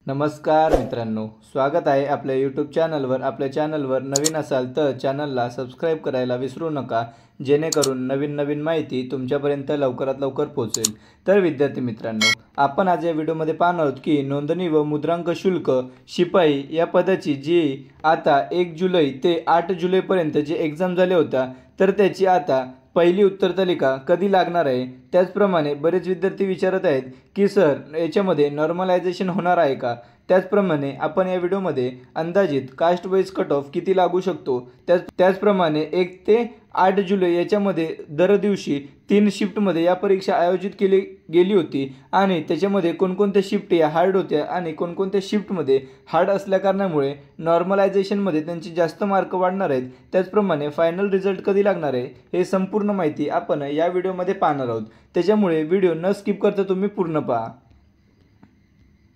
नमस्कार मित्रांनो, स्वागत आहे आपल्या यूट्यूब चॅनलवर। आपल्या चॅनलवर नवीन असाल तर चॅनलला सबस्क्राईब करायला विसरू नका, जेणेकरून नवीन माहिती तुमच्यापर्यंत लवकरात लवकर पोहोचेल। तर विद्यार्थी मित्रांनो, आपण आज या व्हिडिओमध्ये पाहणार आहोत की नोंदणी व मुद्रांक शुल्क शिपाई या पदाची जी आता 1 जुलै ते 8 जुलैपर्यंत जे एक्झाम झाले होता, तर त्याची आता पहिली उत्तर तालिका कधी लागणार आहे। त्याचप्रमाणे बरेच विद्यार्थी विचारत आहेत की सर याच्यामध्ये नॉर्मलायझेशन होणार आहे का। त्याचप्रमाणे आपण या व्हिडिओमध्ये अंदाजित कास्ट वाईज कट ऑफ किती लागू शकतो, त्याचप्रमाणे 1 ते 8 जुलै याच्यामध्ये दर दिवशी 3 शिफ्टमध्ये या परीक्षा आयोजित केली गेली होती आणि त्याच्यामध्ये कोणकोणत्या शिफ्ट या हार्ड होत्या आणि कोणकोणत्या शिफ्टमध्ये हार्ड असल्या कारणामुळे नॉर्मलायझेशनमध्ये त्यांची जास्त मार्क वाढणार आहेत। त्याचप्रमाणे फायनल रिझल्ट कधी लागणार आहे हे संपूर्ण माहिती आपण या व्हिडिओमध्ये पाहणार आहोत, त्याच्यामुळे व्हिडिओ न स्किप करता तुम्ही पूर्ण पहा।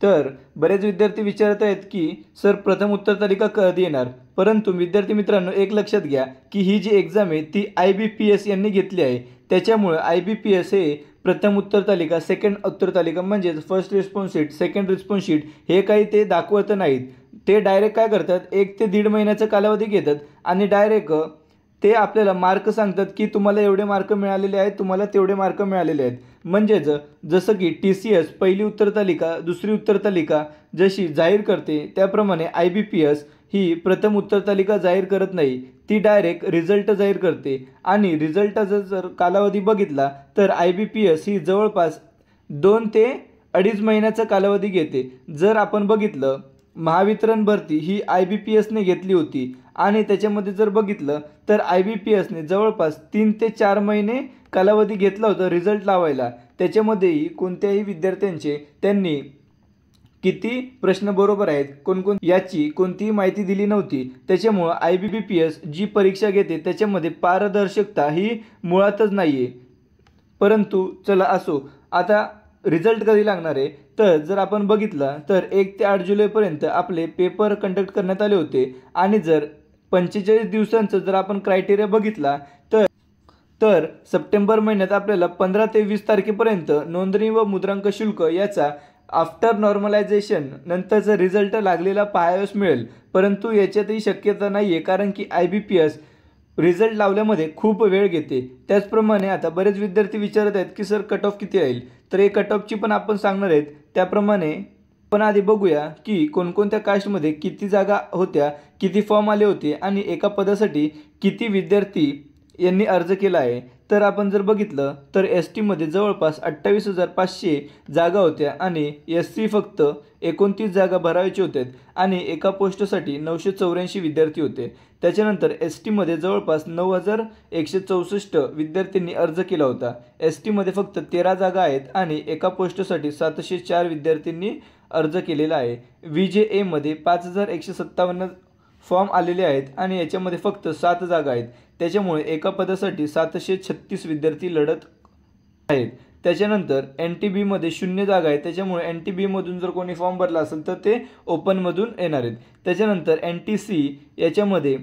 तर बरेच विद्यार्थी विचारत आहेत की सर प्रथम उत्तर तालिका कधी येणार, परंतु विद्यार्थी मित्रांनो एक लक्षात घ्या की ही जी एक्झाम आहे ती IBPS यांनी घेतली आहे, त्याच्यामुळे IBPS हे प्रथम उत्तर तालिका, सेकंड उत्तर तालिका म्हणजे first response sheet, second response sheet हे काही ते दाखवत नाहीत। ते डायरेक्ट काय करतात, 1 ते 1.5 महिन्याचा कालावधी घेतात आणि डायरेक्ट ते आपल्याला मार्क सांगतात की तुम्हाला एवढे मार्क मिळालेले आहेत, तुम्हाला तेवढे मार्क मिळालेले आहेत। म्हणजेच जसं की TCS पहिली उत्तर तालिका, दुसरी उत्तर तालिका जशी जाहीर करते, त्याप्रमाणे IBPS ही प्रथम उत्तर तालिका जाहीर करत नाही, ती डायरेक्ट रिझल्ट जाहीर करते। आणि रिझल्टाचा जर कालावधी बघितला तर IBPS ही जवळपास 2 ते 2.5 महिन्याचा कालावधी घेते। जर आपण बघितलं महावितरण भरती ही IBPSने घेतली होती आणि त्याच्यामध्ये जर बघितलं तर IBPSने जवळपास 3 ते 4 महिने कालावधी घेतला होता रिझल्ट लावायला। त्याच्यामध्येही कोणत्याही विद्यार्थ्यांचे त्यांनी किती प्रश्न बरोबर आहेत याची कोणतीही माहिती दिली नव्हती। त्याच्यामुळं IBPS जी परीक्षा घेते त्याच्यामध्ये पारदर्शकता ही मुळातच नाही आहे। परंतु चला असो, आता रिझल्ट कधी लागणार आहे तर जर आपण बघितलं तर 1 ते 8 जुलैपर्यंत आपले पेपर कंडक्ट करण्यात आले होते आणि जर 45 दिवसांचं जर आपण क्रायटेरिया बघितला तर सप्टेंबर महिन्यात आपल्याला 15 ते 20 तारखेपर्यंत नोंदणी व मुद्रांक शुल्क याचा आफ्टर नॉर्मलायझेशन नंतरचा रिझल्ट लागलेला पाहावयास मिळेल। परंतु याच्यातही शक्यता नाही आहे, कारण की IBPS रिझल्ट लावल्यामध्ये खूप वेळ घेते। त्याचप्रमाणे आता बरेच विद्यार्थी विचारत आहेत की सर कट ऑफ किती राहील, तर हे कट ऑफची पण आपण सांगणार आहेत। त्याप्रमाणे आपण आधी बघूया की कोणकोणत्या कास्टमध्ये किती जागा होत्या, किती फॉर्म आले होते आणि एका पदासाठी किती विद्यार्थी यांनी अर्ज केला आहे। तर आपण जर बघितलं तर ST मध्ये जवळपास 28,500 जागा होत्या आणि SC फक्त 29 जागा भरायच्या होत्या आणि एका पोस्टसाठी 984 विद्यार्थी होते। त्याच्यानंतर ST मध्ये जवळपास 9,164 विद्यार्थ्यांनी अर्ज केला होता। ST मध्ये फक्त 13 जागा आहेत आणि एका पोस्टसाठी 704 विद्यार्थ्यांनी अर्ज केलेला आहे। VJA मध्ये 5,157 फॉर्म आलेले आहेत आणि याच्यामध्ये फक्त 7 जागा आहेत, त्याच्यामुळे एका पदासाठी 736 विद्यार्थी लढत आहेत। त्याच्यानंतर NTB मध्ये 0 जागा आहेत, त्याच्यामुळे NTB मधून जर कोणी फॉर्म भरला असेल तर ते ओपनमधून येणार आहेत। त्याच्यानंतर NTC याच्यामध्ये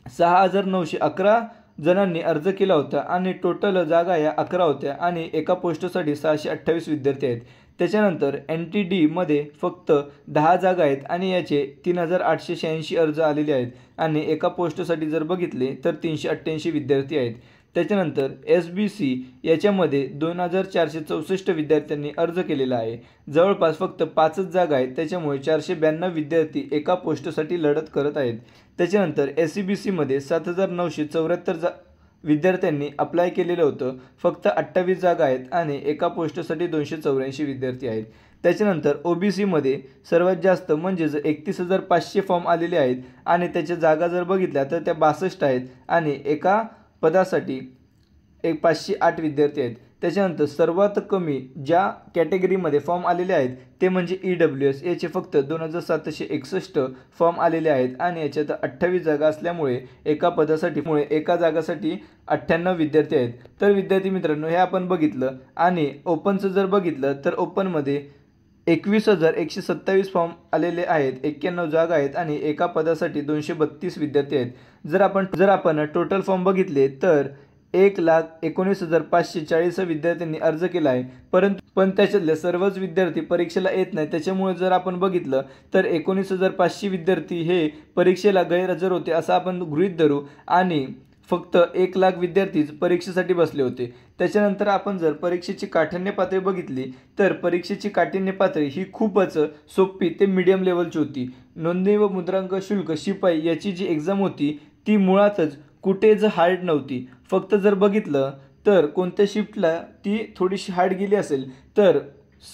6,911 जणांनी अर्ज केला होता आणि टोटल जागा या 11 होत्या आणि एका पोस्टसाठी 628 विद्यार्थी आहेत। त्याच्यानंतर NTD मध्ये फक्त 10 जागा आहेत आणि याचे 3,886 अर्ज आलेले आहेत आणि एका पोस्टसाठी जर बघितले तर 388 विद्यार्थी आहेत। त्याच्यानंतर SBC याच्यामध्ये 2,464 विद्यार्थ्यांनी अर्ज केलेला आहे, जवळपास फक्त 5च जागा आहेत, त्याच्यामुळे 492 विद्यार्थी एका पोस्टसाठी लढत करत आहेत। त्याच्यानंतर SCBC मध्ये 7,974 विद्यार्थ्यांनी अप्लाय केलेलं होतं, फक्त 28 जागा आहेत आणि एका पोस्टसाठी 284 विद्यार्थी आहेत। त्याच्यानंतर OBC मध्ये सर्वात जास्त म्हणजेच 31,500 फॉर्म आलेले आहेत आणि त्याच्या जागा जर बघितल्या तर त्या 62 आहेत आणि एका पदासाठी 508 विद्यार्थी आहेत। त्याच्यानंतर सर्वात कमी ज्या कॅटेगरीमध्ये फॉर्म आलेले आहेत ते म्हणजे EWS, याचे फक्त 2,761 फॉर्म आलेले आहेत आणि याच्यात 28 जागा असल्यामुळे एका जागासाठी 98 विद्यार्थी आहेत। तर विद्यार्थी मित्रांनो, हे आपण बघितलं आणि ओपनचं जर बघितलं तर ओपनमध्ये 21,127 फॉर्म आलेले आहेत, 91 जागा आहेत आणि एका पदासाठी 232 विद्यार्थी आहेत। जर आपण टोटल फॉर्म बघितले तर 1,19,540 विद्यार्थ्यांनी अर्ज केला आहे, पण त्याच्यातले सर्वच विद्यार्थी परीक्षेला येत नाही. त्याच्यामुळे जर आपण बघितलं तर 19,500 विद्यार्थी हे परीक्षेला गैरहजर होते असं आपण गृहीत धरू आणि फक्त 1,00,000 विद्यार्थीच परीक्षेसाठी बसले होते. त्याच्यानंतर आपण जर परीक्षेची काठिण्य पातळी बघितली तर परीक्षेची काठिण्य पातळी ही खूपच सोपी ते मीडियम लेवलची होती. नोंदणी व मुद्रांक शुल्क शिपाई याची जी एक्झाम होती ती मुळातच कुठेच हार्ड नव्हती. फक्त जर बघितलं तर कोणत्या शिफ्टला ती थोडीशी हार्ड गेली असेल तर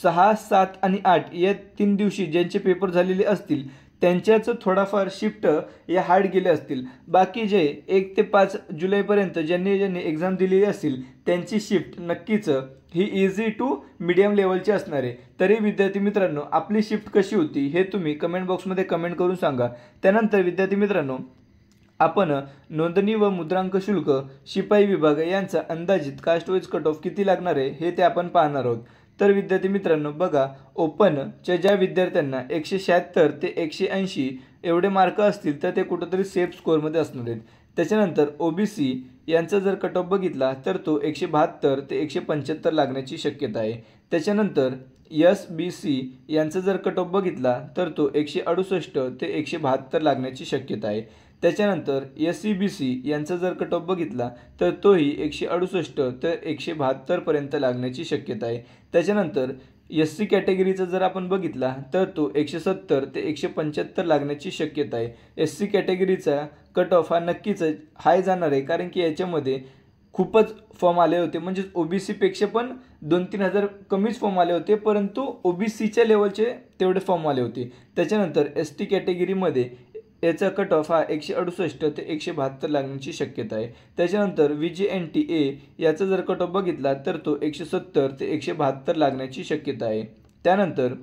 6, 7 आणि 8 या 3 दिवशी ज्यांचे पेपर झालेले असतील त्यांच्याच थोडाफार शिफ्ट या हार्ड गेले असतील. बाकी जे 1 ते 5 जुलैपर्यंत ज्यांनी एक्झाम दिलेली असतील त्यांची शिफ्ट नक्कीच ही इझी टू मीडियम लेवलची असणार आहे. तरी विद्यार्थी मित्रांनो आपली शिफ्ट कशी होती हे तुम्ही कमेंट बॉक्समध्ये कमेंट करून सांगा. त्यानंतर विद्यार्थी मित्रांनो आपण नोंदणी व मुद्रांक शुल्क शिपाई विभाग यांचा अंदाजित कास्ट वाईज कट ऑफ किती लागणार आहे हे ते आपण पाहणार आहोत. तर विद्यार्थी मित्रांनो बघा ओपनच्या ज्या विद्यार्थ्यांना 176 ते 180 एवढे मार्क असतील तर ते कुठंतरी सेफ स्कोअरमध्ये असणार आहेत. त्याच्यानंतर OBC यांचा जर कट ऑफ बघितला तर तो 172 ते 175 लागण्याची शक्यता आहे. त्याच्यानंतर SBC यांचा जर कट ऑफ बघितला तर तो 168 ते 172 लागण्याची शक्यता आहे. त्याच्यानंतर SCBC यांचा जर कट ऑफ बघितला तर तोही 168 ते 172 पर्यंत लागण्याची शक्यता आहे. त्याच्यानंतर SC कॅटेगरीचा जर आपण बघितला तर तो 170 ते 175 लागण्याची शक्यता आहे. SC कॅटेगरीचा कट ऑफ हा नक्कीच हाय जाणार आहे कारण की याच्यामध्ये खूपच फॉर्म आले होते. म्हणजेच OBCपेक्षा पण 2-3 हजार कमीच फॉर्म आले होते परंतु OBCच्या लेवलचे तेवढे फॉर्म आले होते. त्याच्यानंतर ST कॅटेगरीमध्ये याचा कट ऑफ हा 168 ते 172 लागण्याची शक्यता आहे. त्याच्यानंतर VJNTA याचा जर कट ऑफ बघितला तर तो 170 ते 172 लागण्याची शक्यता आहे. त्यानंतर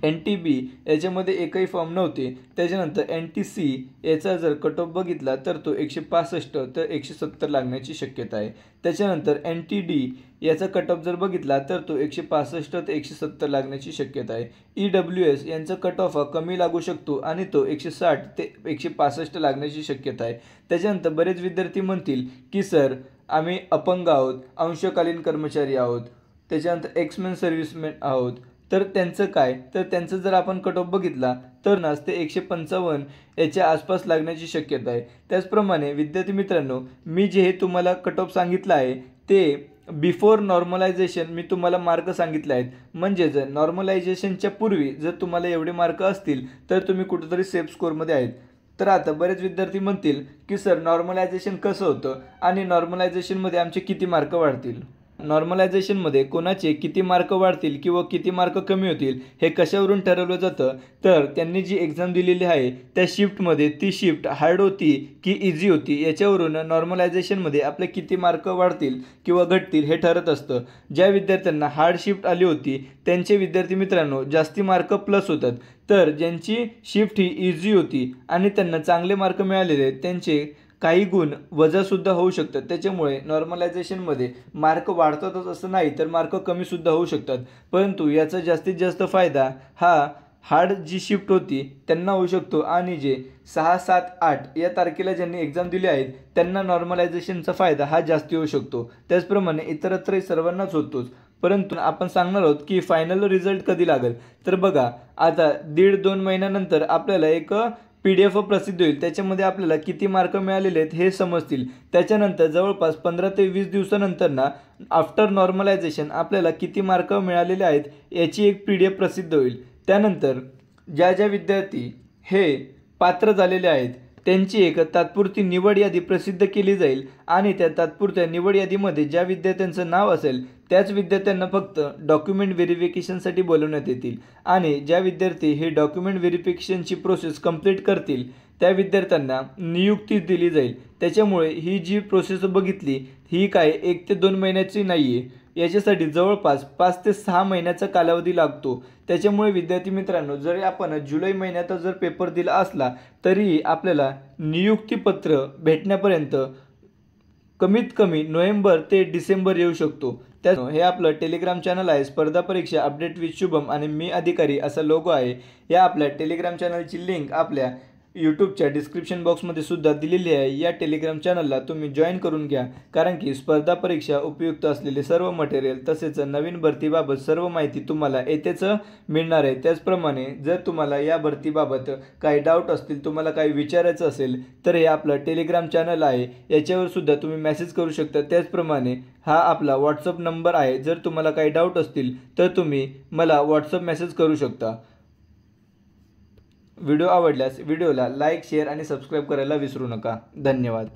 NTB याच्यामध्ये एकही फॉर्म नव्हते. त्याच्यानंतर NTC याचा जर कट ऑफ बघितला तर तो 165 ते 170 लागण्याची शक्यता आहे. त्याच्यानंतर NTD याचा कट ऑफ जर बघितला तर तो 165 ते 170 लागण्याची शक्यता आहे. EWS यांचा कट ऑफ हा कमी लागू शकतो आणि तो 160 ते 165 लागण्याची शक्यता आहे. त्याच्यानंतर बरेच विद्यार्थी म्हणतील की सर आम्ही अपंग आहोत, अंशकालीन कर्मचारी आहोत, त्याच्यानंतर एक्समेन सर्व्हिसमॅन आहोत, तर त्यांचं काय? तर त्यांचं जर आपण कट ऑफ बघितला तर ना ते 155 याच्या आसपास लागण्याची शक्यता आहे. त्याचप्रमाणे विद्यार्थी मित्रांनो मी जे हे तुम्हाला कट ऑफ सांगितलं आहे ते बिफोर नॉर्मलायझेशन मी तुम्हाला मार्क सांगितले आहेत. म्हणजेच नॉर्मलायझेशनच्या पूर्वी जर तुम्हाला एवढे मार्क असतील तर तुम्ही कुठेतरी सेफ स्कोअरमध्ये आहेत. तर आता बरेच विद्यार्थी म्हणतील की सर नॉर्मलायझेशन कसं होतं आणि नॉर्मलायझेशनमध्ये आमचे किती मार्क वाढतील. नॉर्मलायझेशनमध्ये कोणाचे किती मार्क वाढतील किंवा किती मार्क कमी होतील हे कशावरून ठरवलं जातं तर त्यांनी जी एक्झाम दिलेली आहे त्या शिफ्टमध्ये ती शिफ्ट हार्ड होती की इझी होती याच्यावरून नॉर्मलायझेशनमध्ये आपले किती मार्क वाढतील किंवा घटतील हे ठरत असतं. ज्या विद्यार्थ्यांना हार्ड शिफ्ट आली होती त्यांचे विद्यार्थी मित्रांनो जास्ती मार्क प्लस होतात. तर ज्यांची शिफ्ट ही इझी होती आणि त्यांना चांगले मार्क मिळालेले त्यांचे काही गुण वजासुद्धा होऊ शकतात. त्याच्यामुळे नॉर्मलायझेशनमध्ये मार्क वाढतातच असं नाही तर मार्क कमीसुद्धा होऊ शकतात. परंतु याचा जास्तीत जास्त फायदा हा हार्ड जी शिफ्ट होती त्यांना होऊ शकतो आणि जे 6, 7, 8 या तारखेला ज्यांनी एक्झाम दिली आहेत त्यांना नॉर्मलायझेशनचा फायदा हा जास्ती होऊ शकतो. त्याचप्रमाणे इतरत्रही सर्वांनाच होतोच. परंतु आपण सांगणार आहोत की फायनल रिझल्ट कधी लागेल. तर बघा आता 1.5-2 महिन्यानंतर आपल्याला एक PDF प्रसिद्ध होईल. त्याच्यामध्ये आपल्याला किती मार्क मिळालेले आहेत हे समजतील. त्याच्यानंतर जवळपास 15 ते 20 दिवसानंतर ना आफ्टर नॉर्मलायझेशन आपल्याला किती मार्क मिळालेले आहेत याची एक PDF प्रसिद्ध होईल. त्यानंतर ज्या विद्यार्थी हे पात्र झालेले आहेत त्यांची एक तात्पुरती निवड यादी प्रसिद्ध केली जाईल आणि त्या तात्पुरत्या निवड यादीमध्ये ज्या विद्यार्थ्यांचं नाव असेल त्याच विद्यार्थ्यांना फक्त डॉक्युमेंट व्हेरिफिकेशनसाठी बोलवण्यात येतील आणि ज्या विद्यार्थी हे डॉक्युमेंट व्हेरिफिकेशनची प्रोसेस कंप्लीट करतील त्या विद्यार्थ्यांना नियुक्ती दिली जाईल. त्याच्यामुळे ही जी प्रोसेस बघितली ही काय 1 ते 2 महिन्याची नाही आहे. याच्यासाठी जवळपास 5 ते 6 महिन्याचा कालावधी लागतो. त्याच्यामुळे विद्यार्थी मित्रांनो जरी आपण जुलै महिन्यात जर पेपर दिला असला तरी आपल्याला नियुक्तीपत्र भेटण्यापर्यंत कमीत कमी नोव्हेंबर ते डिसेंबर येऊ शकतो. हे आपलं टेलिग्राम चॅनल आहे स्पर्धा परीक्षा अपडेट विथ शुभम आणि मी अधिकारी असा लोगो आहे. या आपल्या टेलिग्राम चॅनलची लिंक आपल्या यूट्यूबच्या डिस्क्रिप्शन बॉक्समध्ये सुद्धा दिलेली आहे। या टेलिग्राम चॅनलला तुम्ही जॉईन करून घ्या, कारण की स्पर्धा परीक्षा उपयुक्त असलेले सर्व मटेरियल तसेच नवीन भरतीबाबत सर्व माहिती तुम्हाला येथेच मिळणार आहे। त्याचप्रमाणे जर तुम्हाला या भरतीबाबत काही डाऊट असतील, तुम्हाला काही विचारायचं असेल, तर हे आपलं टेलिग्राम चॅनल आहे, याच्यावर सुद्धा तुम्ही मेसेज करू शकता। त्याचप्रमाणे हा आपला व्हॉट्सअप नंबर आहे, जर तुम्हाला काही डाऊट असतील तर तुम्ही मला व्हॉट्सअप मेसेज करू शकता। व्हिडिओ आवडल्यास व्हिडिओला लाईक, शेअर आणि सबस्क्राईब करायला विसरू नका। धन्यवाद।